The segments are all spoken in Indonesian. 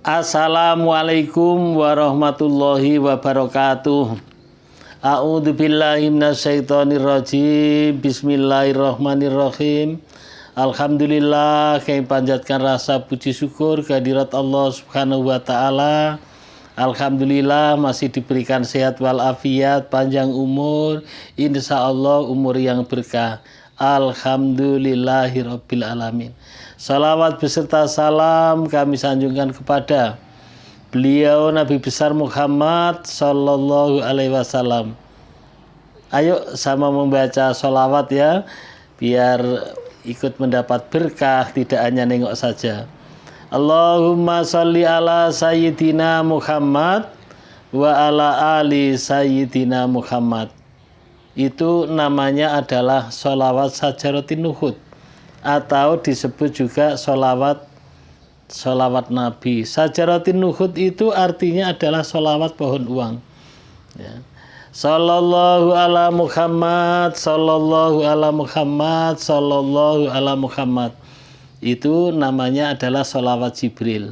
Assalamualaikum warahmatullahi wabarakatuh. A'udzu billahi minasyaitonir rajim. Bismillahirrahmanirrahim. Alhamdulillah, kami panjatkan rasa puji syukur kehadirat Allah Subhanahu wa taala. Alhamdulillah masih diberikan sehat walafiat, panjang umur, insyaallah umur yang berkah. Alhamdulillahirabbil alamin. Salawat beserta salam kami sanjungkan kepada beliau Nabi besar Muhammad sallallahu alaihi wasallam. Ayo sama membaca sholawat ya, biar ikut mendapat berkah, tidak hanya nengok saja. Allahumma sholli ala sayyidina Muhammad wa ala ali sayyidina Muhammad. Itu namanya adalah sholawat Sajaratin Nuhud, atau disebut juga sholawat Nabi. Sajaratin Nuhud itu artinya adalah sholawat pohon uang ya. Sallallahu ala Muhammad, sallallahu ala Muhammad, sallallahu ala Muhammad. Itu namanya adalah sholawat Jibril.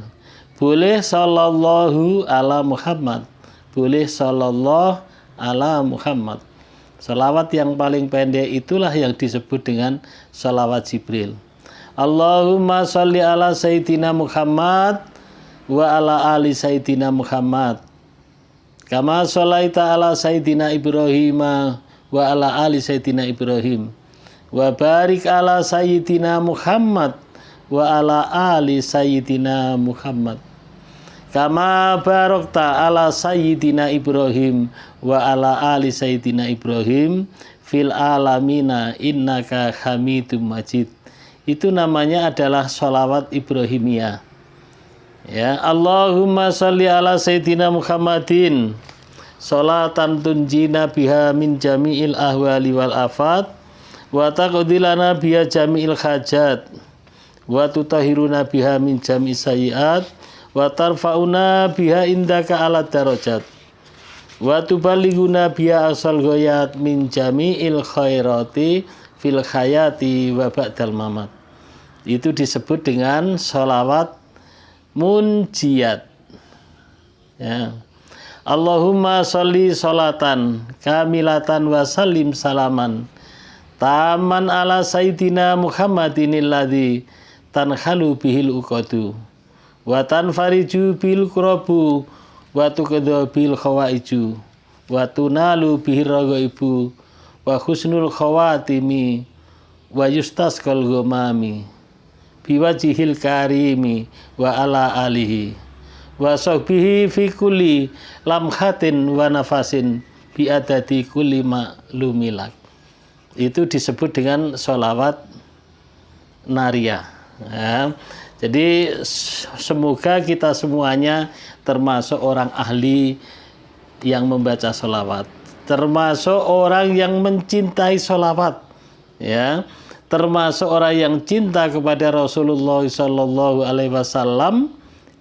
Boleh sallallahu ala Muhammad, boleh sallallahu ala Muhammad. Sholawat yang paling pendek itulah yang disebut dengan sholawat Jibril. Allahumma sholli ala sayyidina Muhammad wa ala ali sayyidina Muhammad. Kama sholaita ala sayyidina Ibrahim wa ala ali sayyidina Ibrahim. Wa barik ala sayyidina Muhammad wa ala ali sayyidina Muhammad. Kama barokta ala sayyidina Ibrahim wa ala ali sayyidina Ibrahim fil alamina innaka hamidum majid. Itu namanya adalah sholawat Ibrahimiyah ya. Allahumma sholli ala sayyidina Muhammadin sholatan tunjina biha min jami'il ahwali wal afat wa taqdilana biha jami'il hajat wa tutahhiruna biha min jami'is sayyiat wa tarfa'una biha indaka ala darajat wa tuballighuna biha asal ghayat min jami'il khairati fil hayati wa ba'dal mamat. Itu disebut dengan sholawat munjiat ya. Allahumma sholli sholatan kamilatan wa sallim salaman taman ala sayyidina Muhammadinil ladzi tanhalu bihil uqadu wa tanfariju bil qurabu wa tuqadha bil khawaiju wa tunalu bihir raghaibu wa husnul khawatimi wa yustasqal ghamami biwajhil karimi wa ala alihi wa sahbihi fi kulli lamhatin wa nafasin bi adadi kulli ma'lumilak. Itu disebut dengan sholawat nariyah ya. Jadi semoga kita semuanya termasuk orang ahli yang membaca sholawat, termasuk orang yang mencintai sholawat ya, termasuk orang yang cinta kepada Rasulullah Sallallahu Alaihi Wasallam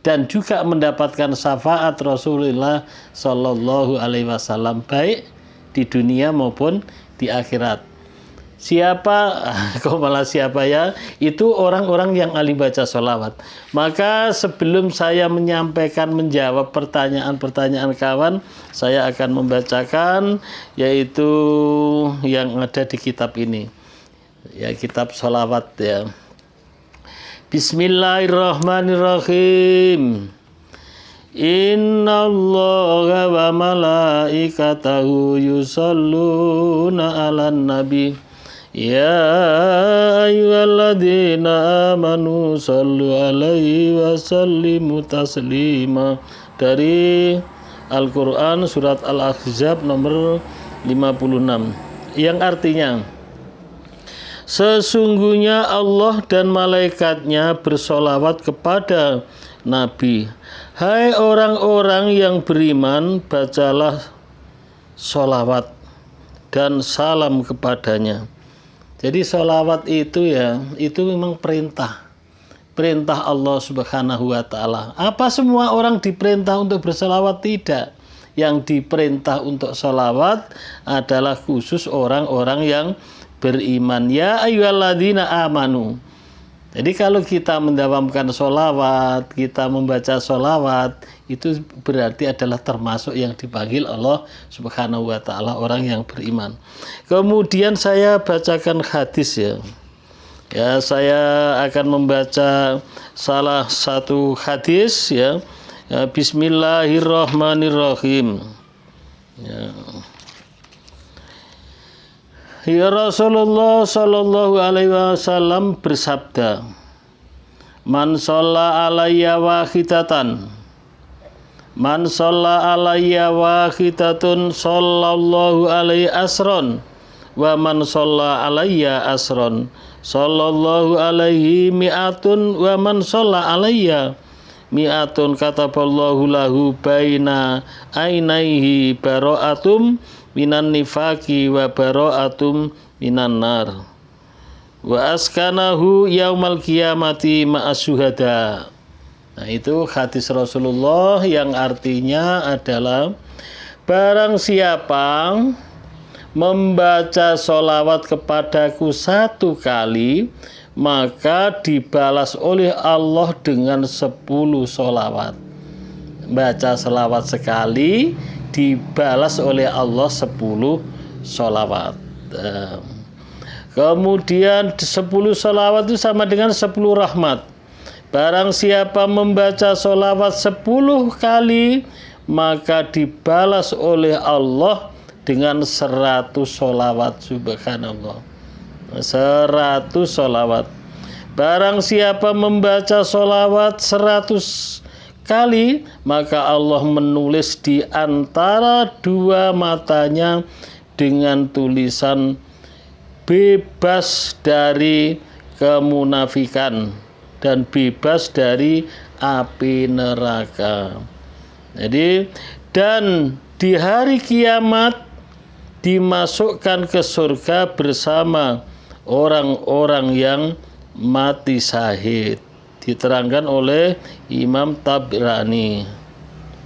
dan juga mendapatkan syafaat Rasulullah Sallallahu Alaihi Wasallam baik di dunia maupun di akhirat. Siapa, kok malah siapa ya? Itu orang-orang yang ahli baca sholawat. Maka sebelum saya menjawab pertanyaan-pertanyaan kawan, saya akan membacakan yaitu yang ada di kitab ini. Ya, kitab sholawat ya. Bismillahirrahmanirrahim. Innallaha wa malaikatahu yusholluna 'alan nabi. Ya ayyuhalladzina amanu shollu 'alaihi wa sallimu taslima. Dari Al-Qur'an surat Al-Ahzab nomor 56 yang artinya, sesungguhnya Allah dan malaikatnya bersolawat kepada Nabi. Hai orang-orang yang beriman, bacalah solawat dan salam kepadanya. Jadi solawat itu ya, itu memang perintah Allah Subhanahu wa ta'ala. Apa semua orang diperintah untuk bersolawat? Tidak. Yang diperintah untuk solawat adalah khusus orang-orang yang beriman. Ya ayyuhalladzina amanu. Jadi kalau kita mendawamkan sholawat, kita membaca sholawat, itu berarti adalah termasuk yang dipanggil Allah Subhanahu wa Ta'ala, orang yang beriman. Kemudian saya bacakan hadis ya. Ya, saya akan membaca salah satu hadis ya. Bismillahirrahmanirrahim. Ya Rasulullah Shallallahu Alaihi Wasallam bersabda, Man sholla alayya wahidatan, Man sholla alayya wahidatun sallallahu alaihi asron, wa man sholla alayya asron sallallahu alaihi mi'atun, wa man sholla alayya mi'atun kataballahu lahu baina ainaihi bara'atum minan nifaki wa bara'atum minan nar wa askanahu yaumal qiyamati ma'asyuhada. Nah, itu hadis Rasulullah yang artinya adalah barang siapa membaca sholawat kepadaku 1 kali, maka dibalas oleh Allah dengan 10 sholawat. Baca sholawat sekali, dibalas oleh Allah 10 sholawat. Kemudian 10 sholawat itu sama dengan 10 rahmat. Barang siapa membaca sholawat 10 kali, maka dibalas oleh Allah dengan 100 sholawat. Subhanallah, 100 sholawat. Barang siapa membaca sholawat 100 kali, maka Allah menulis di antara 2 matanya dengan tulisan bebas dari kemunafikan dan bebas dari api neraka. Jadi, dan di hari kiamat dimasukkan ke surga bersama orang-orang yang mati syahid. Diterangkan oleh Imam Tabrani.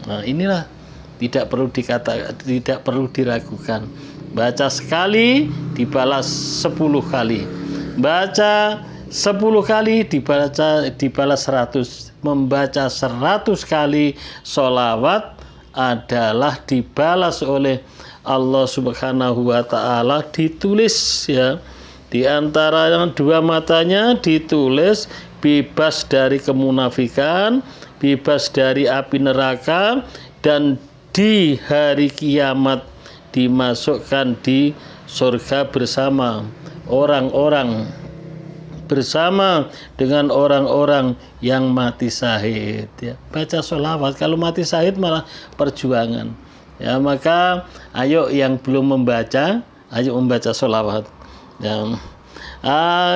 Nah, inilah tidak perlu diragukan. Baca sekali dibalas 10 kali. Baca 10 kali dibalas 100. Membaca 100 kali sholawat adalah dibalas oleh Allah Subhanahu wa Ta'ala, ditulis ya, di antara yang 2 matanya ditulis bebas dari kemunafikan, bebas dari api neraka, dan di hari kiamat dimasukkan di surga bersama orang-orang, bersama dengan orang-orang yang mati syahid ya. Baca sholawat, kalau mati syahid malah perjuangan ya. Maka ayo yang belum membaca, ayo membaca sholawat ya.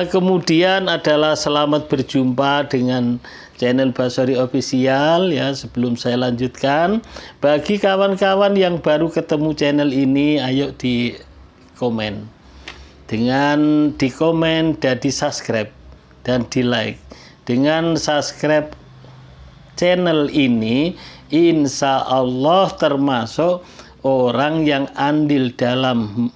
Kemudian adalah selamat berjumpa dengan channel Basori Official ya. Sebelum saya lanjutkan, bagi kawan-kawan yang baru ketemu channel ini, ayo di komen. Dengan di komen dan di subscribe dan di like. Dengan subscribe channel ini, insya Allah termasuk orang yang andil dalam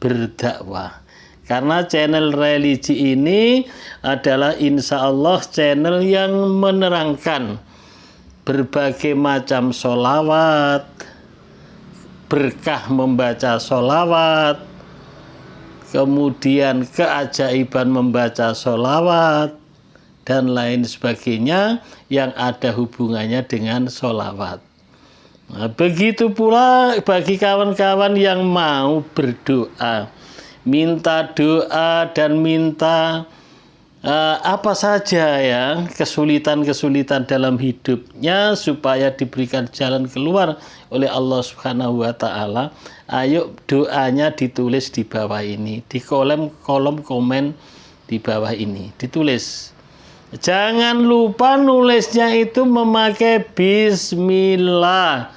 berdakwah. Karena channel religi ini adalah insya Allah channel yang menerangkan berbagai macam sholawat, berkah membaca sholawat, kemudian keajaiban membaca sholawat, dan lain sebagainya yang ada hubungannya dengan sholawat. Nah, begitu pula bagi kawan-kawan yang mau berdoa, minta doa dan minta apa saja ya, kesulitan-kesulitan dalam hidupnya supaya diberikan jalan keluar oleh Allah Subhanahu wa Ta'ala, ayo doanya ditulis di bawah ini, di kolom komen di bawah ini ditulis. Jangan lupa nulisnya itu memakai bismillah.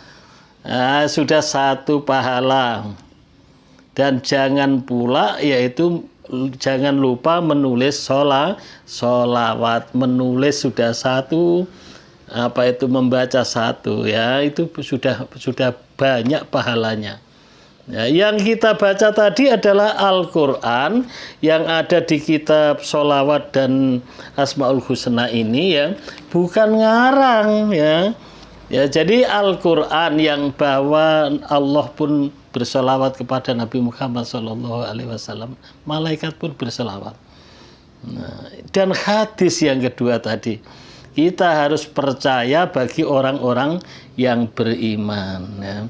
Sudah 1 pahala. Dan jangan pula yaitu jangan lupa menulis sholawat. Menulis sudah 1, membaca 1 ya, itu sudah banyak pahalanya. Ya, yang kita baca tadi adalah Al-Quran yang ada di kitab Sholawat dan Asmaul Husna ini ya, bukan ngarang ya. Ya, jadi Al-Quran yang bawa Allah pun bersolawat kepada Nabi Muhammad SAW, malaikat pun bersolawat. Nah, dan hadis yang kedua tadi, kita harus percaya bagi orang-orang yang beriman. Ya.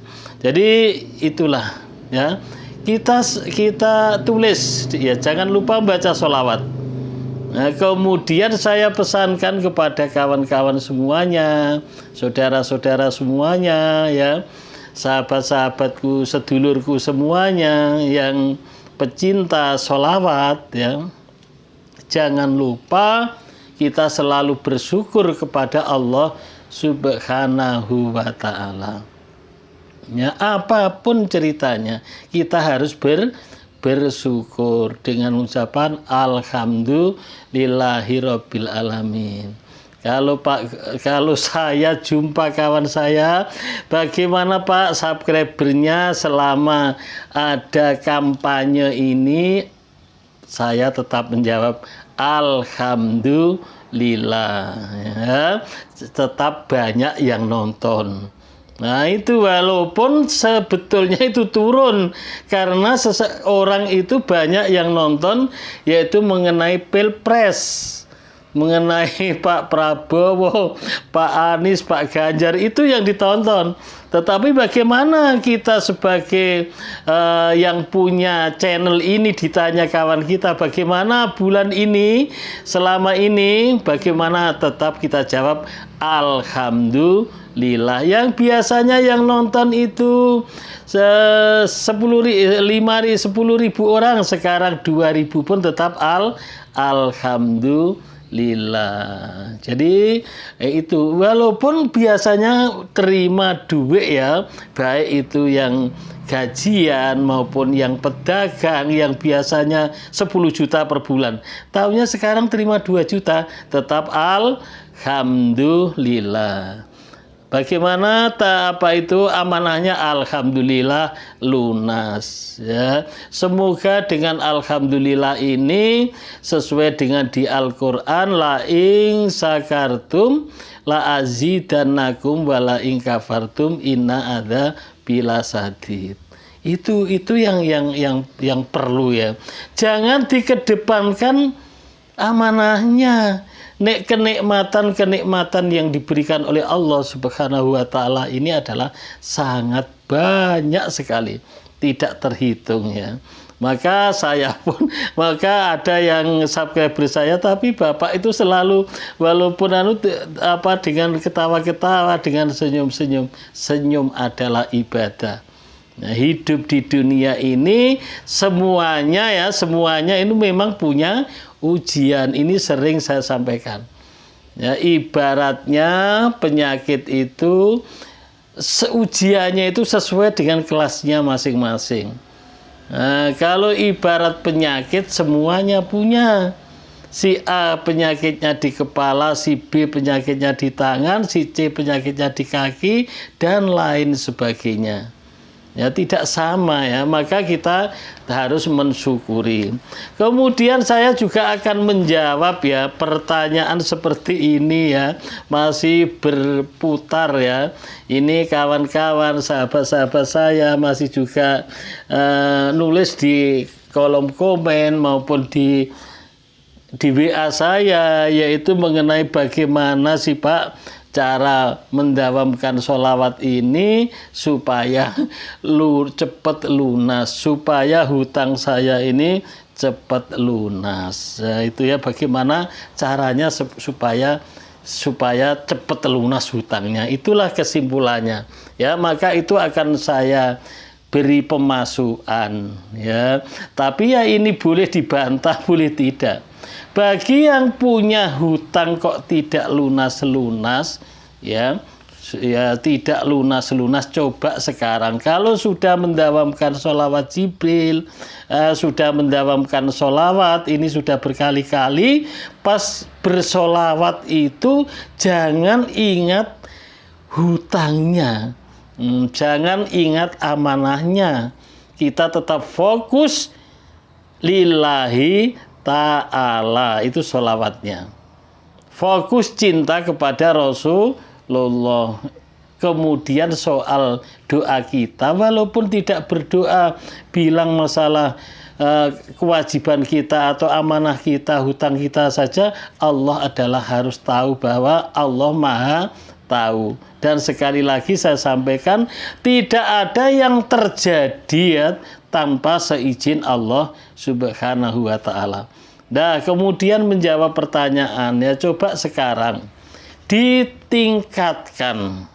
Jadi itulah ya, kita tulis ya, jangan lupa baca sholawat. Nah, kemudian saya pesankan kepada kawan-kawan semuanya, saudara-saudara semuanya ya, sahabat-sahabatku, sedulurku semuanya yang pecinta sholawat ya, jangan lupa kita selalu bersyukur kepada Allah Subhanahu wa Ta'ala. Ya, apapun ceritanya, kita harus bersyukur dengan ucapan Alhamdulillahirabbil alamin. Kalau saya jumpa kawan saya, bagaimana Pak subscribernya selama ada kampanye ini, saya tetap menjawab Alhamdulillah ya, tetap banyak yang nonton. Nah itu walaupun sebetulnya itu turun karena seseorang itu banyak yang nonton, yaitu mengenai Pilpres, mengenai Pak Prabowo, Pak Anies, Pak Ganjar, itu yang ditonton. Tetapi bagaimana kita sebagai yang punya channel ini ditanya kawan kita, bagaimana bulan ini, selama ini, bagaimana, tetap kita jawab Alhamdulillah. Yang biasanya yang nonton itu 10.000 orang, sekarang 2.000 pun tetap Alhamdulillah. Jadi itu walaupun biasanya terima duit ya, baik itu yang gajian maupun yang pedagang yang biasanya 10 juta per bulan, tahunya sekarang terima 2 juta, tetap Alhamdulillah. Bagaimana apa itu amanahnya? Alhamdulillah lunas ya. Semoga dengan alhamdulillah ini sesuai dengan di Al-Qur'an, la ing sakartum la azidannakum wa la ing kafartum inna ada bila sadid. Itu yang perlu ya. Jangan dikedepankan amanahnya. Kenikmatan yang diberikan oleh Allah Subhanahu wa Ta'ala ini adalah sangat banyak sekali, tidak terhitung ya. Maka ada yang subscriber saya, tapi Bapak itu selalu walaupun dengan ketawa-ketawa, dengan senyum-senyum. Senyum adalah ibadah. Nah, hidup di dunia ini semuanya ini memang punya ujian. Ini sering saya sampaikan. Ya, ibaratnya penyakit itu ujiannya itu sesuai dengan kelasnya masing-masing. Nah, kalau ibarat penyakit semuanya punya. Si A penyakitnya di kepala, si B penyakitnya di tangan, si C penyakitnya di kaki, dan lain sebagainya. Ya, tidak sama ya, maka kita harus mensyukuri. Kemudian saya juga akan menjawab ya pertanyaan seperti ini ya, masih berputar ya. Ini kawan-kawan, sahabat-sahabat saya masih juga nulis di kolom komen maupun di WA saya, yaitu mengenai bagaimana sih Pak cara mendawamkan sholawat ini supaya cepat lunas, supaya hutang saya ini cepat lunas. Nah, itu ya bagaimana caranya supaya cepat lunas hutangnya. Itulah kesimpulannya. Ya, maka itu akan saya beri pemasukan ya. Tapi ya ini boleh dibantah, boleh tidak. Bagi yang punya hutang kok tidak lunas-lunas ya tidak lunas-lunas, coba sekarang kalau sudah mendawamkan sholawat Jibril, sudah mendawamkan sholawat ini sudah berkali-kali, pas bersholawat itu jangan ingat hutangnya, jangan ingat amanahnya, kita tetap fokus lillahi ta'ala, itu sholawatnya. Fokus cinta kepada Rasulullah. Kemudian soal doa kita, walaupun tidak berdoa, bilang masalah kewajiban kita atau amanah kita, hutang kita saja, Allah adalah harus tahu bahwa Allah Maha tahu. Dan sekali lagi saya sampaikan, tidak ada yang terjadi ya, tanpa seizin Allah Subhanahu wa ta'ala. Nah, kemudian menjawab pertanyaan, ya coba sekarang ditingkatkan,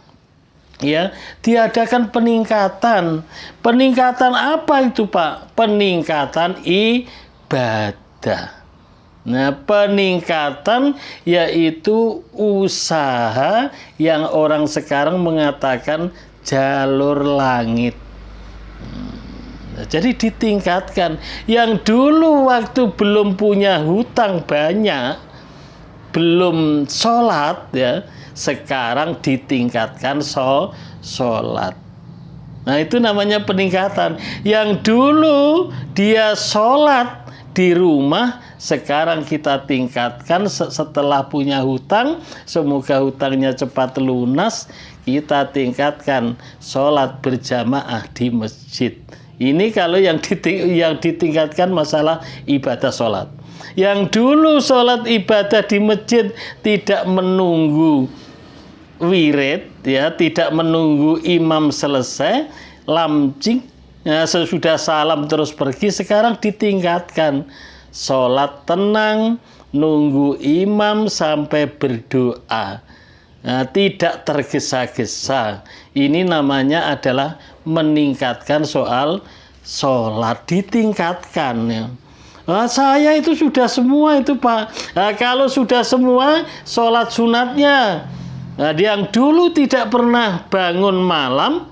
ya, diadakan peningkatan. Peningkatan apa itu, Pak? Peningkatan ibadah. Nah, peningkatan yaitu usaha yang orang sekarang mengatakan jalur langit. Jadi ditingkatkan. Yang dulu waktu belum punya hutang banyak, belum sholat, ya, sekarang ditingkatkan sholat. Nah, itu namanya peningkatan. Yang dulu dia sholat di rumah, sekarang kita tingkatkan setelah punya hutang, semoga hutangnya cepat lunas, kita tingkatkan sholat berjamaah di masjid. Ini kalau yang ditingkatkan masalah ibadah sholat. Yang dulu sholat ibadah di masjid tidak menunggu wirid, ya, tidak menunggu imam selesai, lamcing, ya, sesudah salam terus pergi. Sekarang ditingkatkan sholat tenang, nunggu imam sampai berdoa. Nah, tidak tergesa-gesa. Ini namanya adalah meningkatkan soal sholat, ditingkatkan, ya. Nah, saya itu sudah semua itu, Pak. Nah, kalau sudah semua, sholat sunatnya. Nah, yang dulu tidak pernah bangun malam,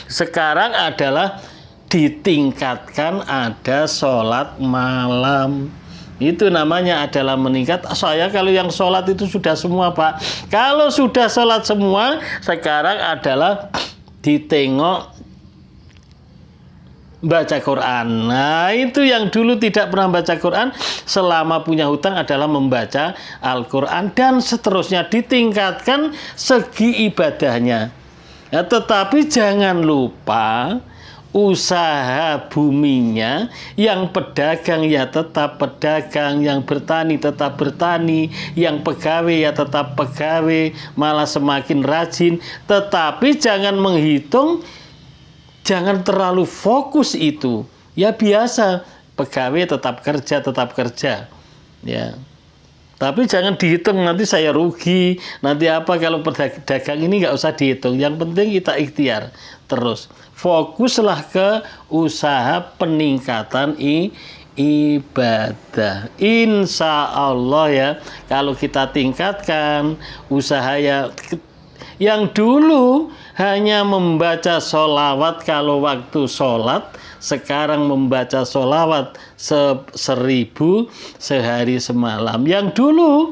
sekarang adalah ditingkatkan ada sholat malam. Itu namanya adalah meningkat. Saya kalau yang sholat itu sudah semua, Pak. Kalau sudah sholat semua, sekarang adalah ditengok baca Quran. Nah, itu yang dulu tidak pernah baca Quran, selama punya hutang adalah membaca Al-Quran, dan seterusnya ditingkatkan segi ibadahnya. Ya, tetapi jangan lupa usaha buminya, yang pedagang ya tetap pedagang, yang bertani tetap bertani, yang pegawai ya tetap pegawai, malah semakin rajin. Tetapi jangan menghitung, jangan terlalu fokus itu. Ya biasa, pegawai tetap kerja, ya. Tapi jangan dihitung, nanti saya rugi, nanti apa. Kalau pedagang ini nggak usah dihitung. Yang penting kita ikhtiar terus. Fokuslah ke usaha peningkatan ibadah. Insya Allah, ya, kalau kita tingkatkan usaha yang dulu hanya membaca sholawat kalau waktu sholat, sekarang membaca sholawat 1000 sehari semalam. Yang dulu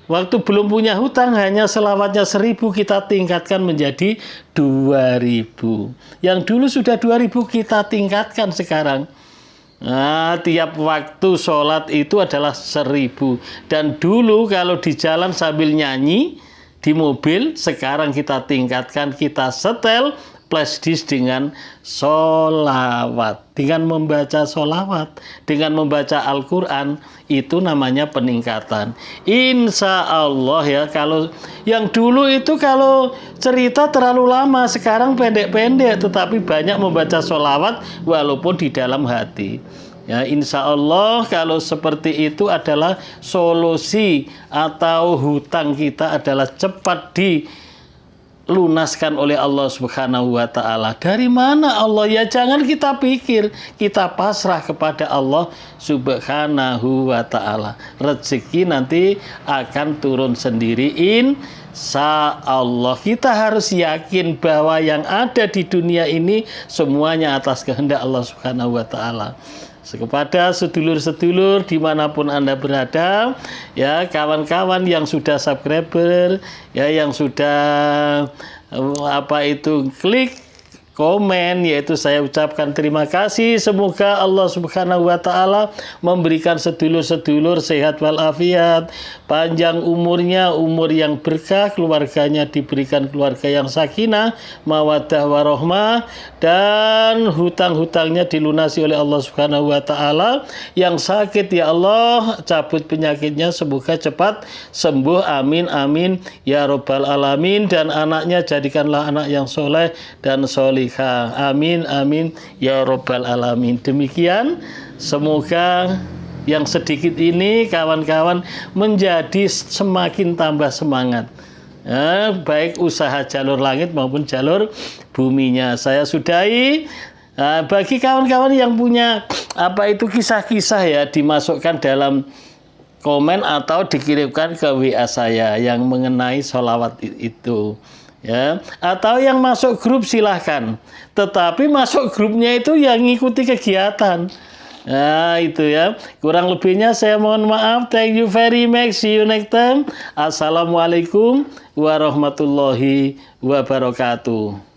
waktu belum punya hutang hanya selawatnya 1000, kita tingkatkan menjadi 2000. Yang dulu sudah 2000 kita tingkatkan sekarang. Nah, tiap waktu sholat itu adalah 1000. Dan dulu kalau di jalan sambil nyanyi di mobil, sekarang kita tingkatkan, kita setel flash disk dengan sholawat, dengan membaca sholawat, dengan membaca Al-Quran. Itu namanya peningkatan. Insya Allah, ya, kalau yang dulu itu kalau cerita terlalu lama, sekarang pendek-pendek, tetapi banyak membaca sholawat walaupun di dalam hati. Ya, insya Allah kalau seperti itu adalah solusi, atau hutang kita adalah cepat dilunaskan oleh Allah Subhanahu wa ta'ala. Dari mana Allah? Ya jangan kita pikir, kita pasrah kepada Allah Subhanahu wa ta'ala. Rezeki nanti akan turun sendiri, insya Allah. Kita harus yakin bahwa yang ada di dunia ini semuanya atas kehendak Allah Subhanahu wa ta'ala. Kepada sedulur-sedulur dimanapun Anda berada, ya, kawan-kawan yang sudah subscriber, ya, yang sudah klik komen, yaitu saya ucapkan terima kasih. Semoga Allah Subhanahu wa taala memberikan sedulur-sedulur sehat walafiat, panjang umurnya, umur yang berkah, keluarganya diberikan keluarga yang sakinah, mawaddah warahmah, dan hutang-hutangnya dilunasi oleh Allah Subhanahu wa taala. Yang sakit ya Allah cabut penyakitnya, semoga cepat sembuh, amin amin ya robbal alamin. Dan anaknya jadikanlah anak yang soleh dan solihah, amin amin ya robbal alamin. Demikian, semoga yang sedikit ini kawan-kawan menjadi semakin tambah semangat, baik usaha jalur langit maupun jalur buminya. Saya sudahi. Bagi kawan-kawan yang punya kisah-kisah ya, dimasukkan dalam komen atau dikirimkan ke WA saya yang mengenai sholawat itu ya, atau yang masuk grup silahkan, tetapi masuk grupnya itu yang ngikuti kegiatan. Nah itu ya, kurang lebihnya saya mohon maaf. Thank you very much, see you next time. Assalamualaikum warahmatullahi wabarakatuh.